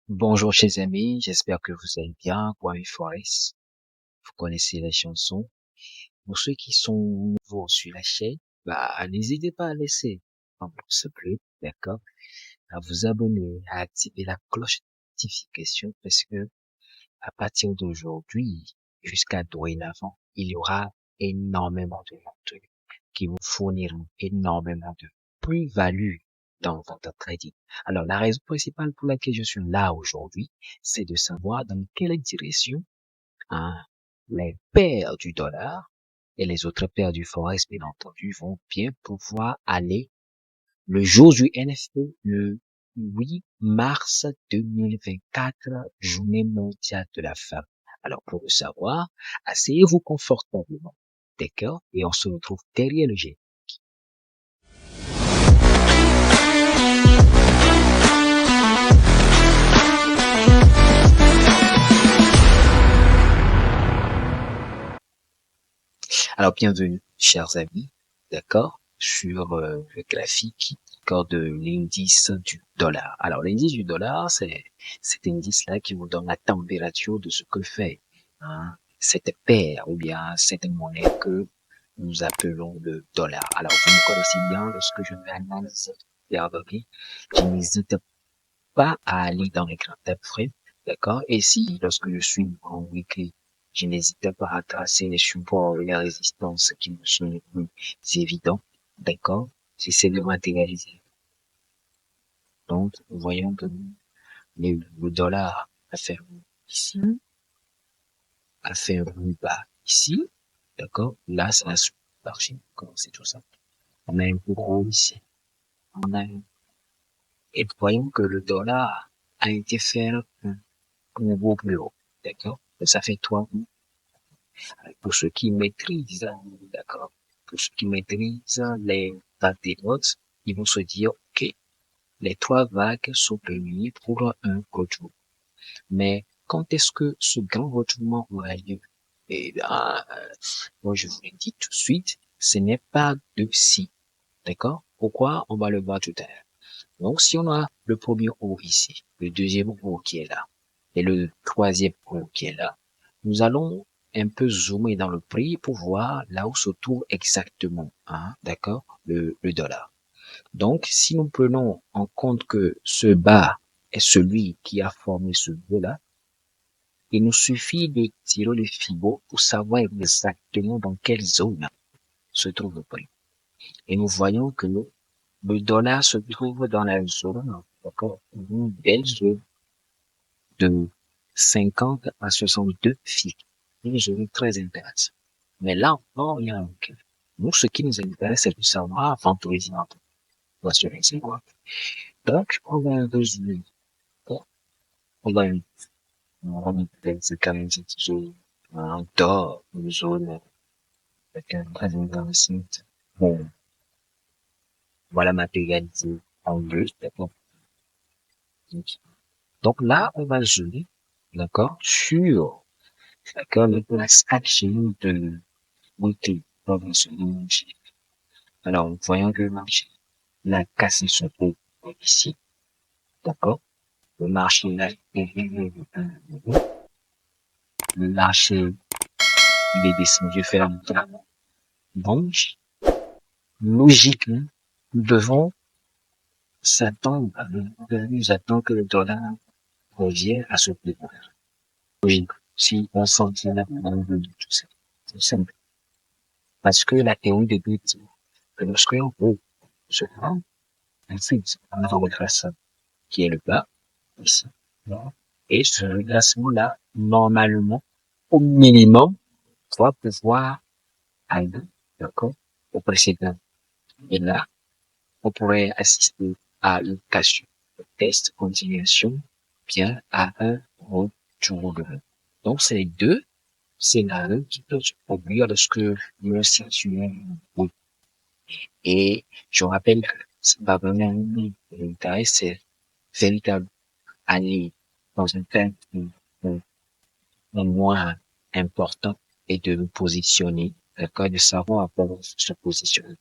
Bonjour chers amis, j'espère que vous allez bien. Kwame Forest, vous connaissez les chansons. Pour ceux qui sont nouveaux sur la chaîne, n'hésitez pas à laisser un pouce bleu, d'accord, à vous abonner, à activer la cloche de notification parce que à partir d'aujourd'hui jusqu'à dorénavant, il y aura énormément de contenu qui vous fourniront énormément de plus-value dans votre trading. Alors, la raison principale pour laquelle je suis là aujourd'hui, c'est de savoir dans quelle direction hein, les paires du dollar et les autres paires du forex, bien entendu, vont bien pouvoir aller le jour du NFP, le 8 mars 2024, journée mondiale de la femme. Alors, pour le savoir, asseyez-vous confortablement, d'accord? Et on se retrouve derrière le jet. Alors, bienvenue, chers amis, d'accord, sur le graphique d'accord, de l'indice du dollar. Alors, l'indice du dollar, c'est cet indice-là qui vous donne la température de ce que fait cette paire ou bien cette monnaie que nous appelons le dollar. Alors, vous me connaissez bien, lorsque je vais analyser, regarder, je n'hésite pas à aller dans les grands time frames, d'accord? Et si, lorsque je suis en weekly, je n'hésite pas à tracer les supports et les résistances qui me sont les plus évidents, d'accord? J'essaie de matérialiser. Donc, voyons que le dollar a fait un ici, a fait un bas ici, d'accord? Là, c'est la sous-marché, c'est tout ça. On a un peu gros ici. On a un... Et voyons que le dollar a été faire un niveau plus haut, d'accord? Ça fait 3 pour ceux qui maîtrisent, d'accord, pour ceux qui maîtrisent les vagues des notes, ils vont se dire, OK, les 3 vagues sont réunies pour un retour. Mais quand est-ce que ce grand retournement aura lieu? Eh bien, moi, je vous le dis tout de suite, ce n'est pas de si, d'accord? Pourquoi? On va le voir tout à l'heure. Donc, si on a le premier haut ici, le deuxième haut qui est là, et le troisième haut qui est là, nous allons un peu zoomer dans le prix pour voir là où se trouve exactement, d'accord, le dollar. Donc, si nous prenons en compte que ce bas est celui qui a formé ce haut-là, il nous suffit de tirer le Fibo pour savoir exactement dans quelle zone se trouve le prix. Et nous voyons que le dollar se trouve dans la zone, d'accord, une belle zone de 50 à 62 feet. Une zone très intéressante. Mais là encore, il y a un cas. Nous, ce qui nous intéresse, c'est de savoir avant tout les assurer, c'est quoi. Donc, on va un résumé. On va une c'est quand même cette zone, un d'or, une zone avec un très intéressante. Bon, voilà matérialisé en deux, d'accord. Donc là, on va zoomer, d'accord, sur, d'accord, le place action de weekly convention. Alors, voyons que le marché l'a cassé son pot ici, d'accord. Le marché l'a le marché, il est descendu faire un temps. Donc, logiquement, nous devons s'attendre, nous attendre que le dollar revienne à ce prix. Logique. Si on sentit la demande de tout ça. C'est simple. Parce que la théorie de but, que lorsqu'on veut se rendre, ainsi, on a un redressement qui est le bas, ici. Et ce redressement-là, normalement, au minimum, doit pouvoir aller, d'accord, au précédent. Et là, on pourrait assister à une cassure, test, continuation, bien à un retour de retour. Donc, c'est les deux scénarios qui peuvent se produire lorsque le situe. Et je rappelle que c'est pas vraiment l'intérêt, c'est véritable aller dans un temps moins important et de nous positionner, d'accord, de savoir comment se positionner.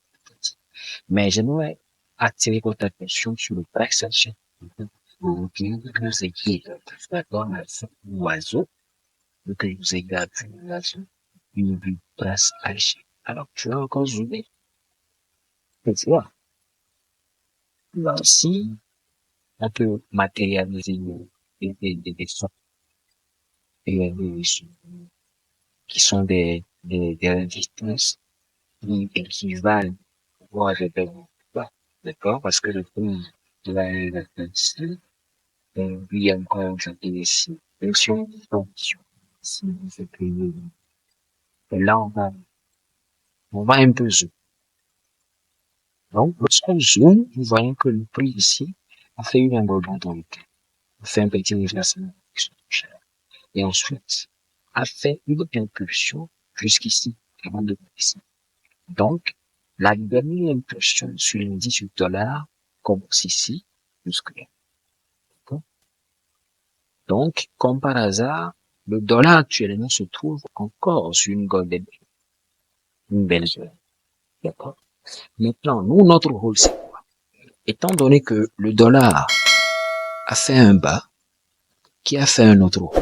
Mais j'aimerais attirer votre attention sur le price action. pour que vous ayez, d'accord, l'oiseau, pour que vous ayez une place H. Alors, tu as encore joué. Et tu vois, là aussi, on peut matérialiser des sortes de- qui sont des résistances qui équivalent, voire des pas. D'accord? Parce que le prix de la ici, il y a encore ici, fonction, fonction. Si vous faites payer, et là, on va un peu zoomer. Donc, lorsqu'on zoome, vous voyez que le prix ici a fait une envolée, a fait un petit reversement, et ensuite a fait une impulsion jusqu'ici, avant de baisser. Donc, la dernière impulsion sur l'indice du dollar commence ici, jusque-là. Donc, comme par hasard, le dollar actuellement se trouve encore sur une golden, une belle zone. D'accord? Maintenant, nous, notre rôle, c'est quoi? Étant donné que le dollar a fait un bas, qui a fait un autre haut,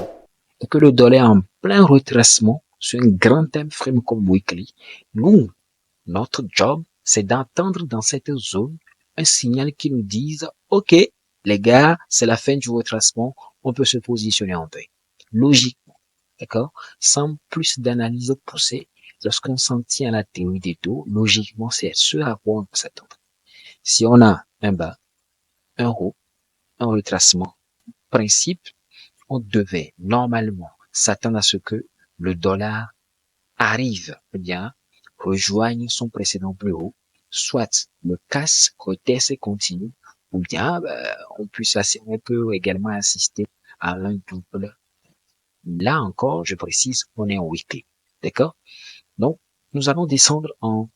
et que le dollar est en plein retracement sur un grand time frame comme weekly, nous, notre job, c'est d'entendre dans cette zone un signal qui nous dise, OK, les gars, c'est la fin du retracement, on peut se positionner en paix. Logiquement, d'accord? Sans plus d'analyse poussée, lorsqu'on s'en tient à la théorie des taux, logiquement, c'est ce à quoi on peut s'attendre. Si on a un bas, un haut, un retracement, principe, on devait normalement s'attendre à ce que le dollar arrive, eh bien, rejoigne son précédent plus haut, soit le casse, reteste et continue, ou bien on puisse on peut également assister à un double. Là encore, je précise, on est en weekly. D'accord? Donc, nous allons descendre en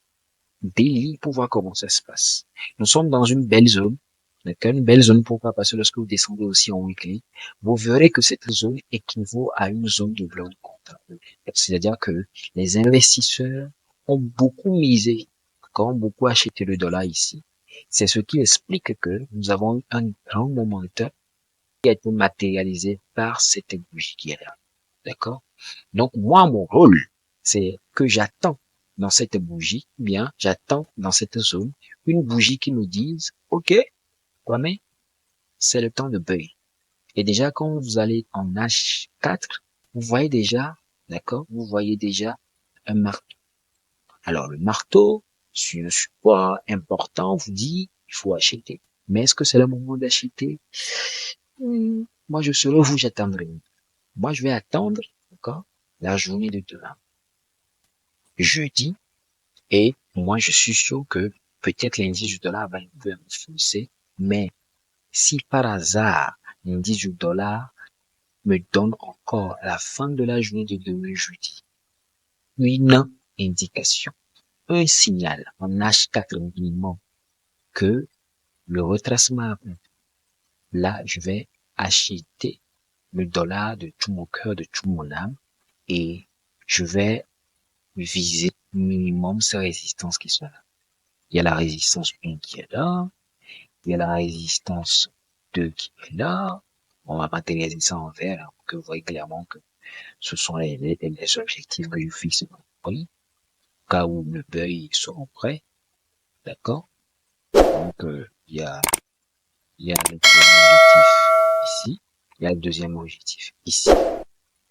daily pour voir comment ça se passe. Nous sommes dans une belle zone. D'accord? Une belle zone, pourquoi? Parce que lorsque vous descendez aussi en weekly, vous verrez que cette zone équivaut à une zone de bloc comptable. C'est-à-dire que les investisseurs ont beaucoup misé, ont beaucoup acheté le dollar ici. C'est ce qui explique que nous avons eu un grand momentum qui a été matérialisé par cette bougie qui est là. D'accord? Donc, moi, mon rôle, c'est que j'attends dans cette bougie, bien, j'attends dans cette zone une bougie qui nous dise, OK, Kwame, c'est le temps de buy. Et déjà, quand vous allez en H4, vous voyez déjà, d'accord, vous voyez déjà un marteau. Alors, le marteau, sur un support important, vous dit, il faut acheter. Mais est-ce que c'est le moment d'acheter? Moi, je serai vous, j'attendrai. Moi, je vais attendre, d'accord, la journée de demain. Jeudi, et moi, je suis sûr que peut-être l'indice du dollar va un peu influencer, mais si par hasard l'indice du dollar me donne encore à la fin de la journée de demain jeudi une indication, un signal en H4 minimum que le retracement, là, je vais acheter le dollar de tout mon cœur, de tout mon âme, et je vais viser minimum ces résistances qui sont là. Il y a la résistance 1 qui est là, il y a la résistance 2 qui est là. On va matérialiser ça en vert, hein, pour que vous voyez clairement que ce sont les objectifs que je fixe dans le prix, au cas où le buy sera prêt, d'accord? Donc, il y a le premier objectif ici, il y a le deuxième objectif ici.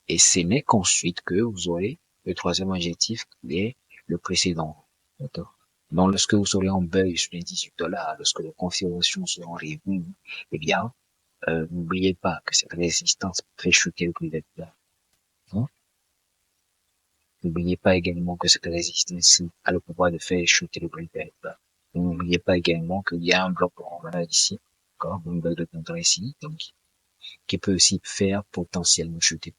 Et ce n'est qu'ensuite que vous aurez le troisième objectif qui est le précédent, d'accord? Donc, lorsque vous serez en buy sur les 18 dollars, lorsque les confirmations seront réunies, eh bien, n'oubliez pas que cette résistance fait chuter le prix des dollars. Hein? N'oubliez pas également que cette résistance a le pouvoir de faire chuter le prix des dollars. N'oubliez pas également qu'il y a un bloc en ici, d'accord, une belle de contrat ici, donc, qui peut aussi faire potentiellement chuter